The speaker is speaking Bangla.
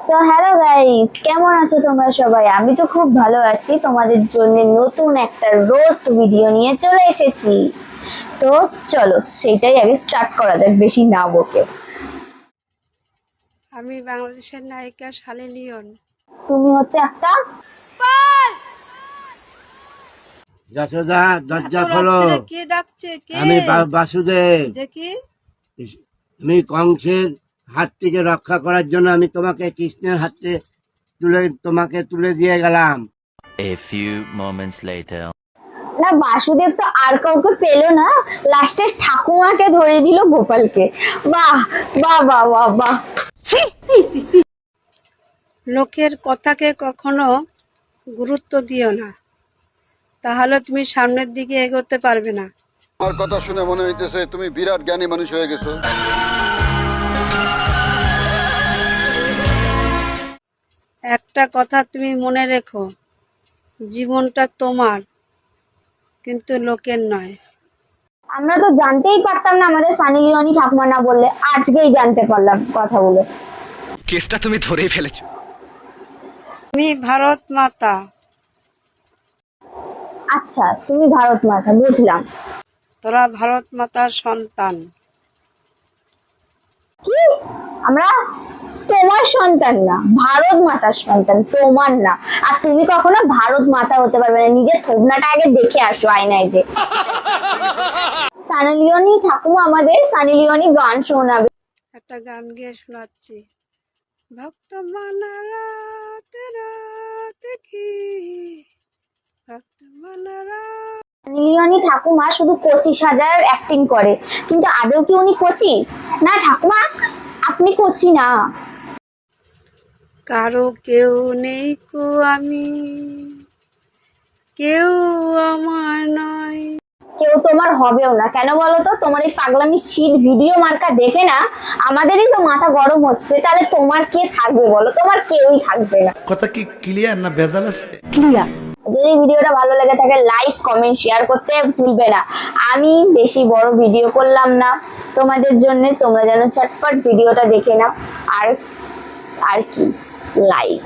সো হ্যালো গাইস, কেমন আছো তোমরা সবাই? আমি তো খুব ভালো আছি। তোমাদের জন্য নতুন একটা রোস্ট ভিডিও নিয়ে চলে এসেছি। তো চলো সেটাই আগে স্টার্ট করা যাক, বেশি না বকে। আমি বাংলাদেশের নায়িকা শালী লিওন। তুমি হচ্ছে একটা যশোদা, দরজা এত খোলো। রাত্রে কে ডাকছে? কে? আমি বাসুদেব। দেখি। আমি কংসের হাত থেকে রক্ষা করার জন্য আমি তোমাকে কৃষ্ণের হাতে তোমাকে তুলে দিয়ে গেলাম। A few moments later. না, বাসুদেব তো আর কাউকে পেলো না, লাস্টে ঠাকুমাকে ধরে দিল গোপালকে। বাহ বাহ বাহ বাহ বাহ। লোকের কথাকে কখনো গুরুত্ব দিও না, তাহলে তুমি সামনের দিকে এগোতে পারবে না। আমার কথা শুনে মনে হইতেছে তুমি বিরাট জ্ঞানী মানুষ হয়ে গেছো। একটা কথা তুমি মনে রেখো, জীবনটা তোমার, কিন্তু লোকের নয়। আমরা তো জানতেই পারতাম না আমাদের সানি লিওনি ঠাকুমা না বললে, আজকেই জানতে পারলাম কথাগুলো। কেসটা তুমি ধরেই ফেলেছো। আমি ভারত মাতা। আচ্ছা, তুমি ভারত মাতা, বুঝলাম। তোরা ভারত মাতার সন্তান। কি? আমরা তোমার সন্তান না, ভারত মাতার সন্তান, তোমার না। আর তুমি কখনো ভারত মাতা হতে পারবে না। নিজের থোবনাটা আগে দেখে আসো আয়নায় যে। সানি লিওনি ঠাকুমা আমাদের সানি লিওনি গান শোনাবে। একটা গান গেয়ে শোনাচ্ছি। ভক্ত মানারা তেরা দেখি, ভক্ত মানারা। সানি লিওনি ঠাকুমা শুধু কচি সাজার অ্যাক্টিং করে, কিন্তু আদৌ কি উনি কচি? না ঠাকুমা, আপনি কচি না। কারো কেউ নেই কো আমি, কেউ আমার নয়। কেউ তোমার হবেও না। কেন বলো তো? তোমার এই পাগলামি ছিট ভিডিও মার্কা দেখে না আমাদেরই তো মাথা গরম হচ্ছে। তাহলে তোমার কে থাকবে বলো? তোমার কেউই থাকবে না। কথা কি ক্লিয়ার না ভেজাল আছে? ক্লিয়ার। যদি ভিডিওটা ভালো লেগে থাকে লাইক কমেন্ট শেয়ার করতে ভুলবে না। আমি বেশি বড় ভিডিও করলাম না তোমাদের জন্য, তোমরা যেন চটপট ভিডিওটা দেখে নাও। আর আর কি, লাইক।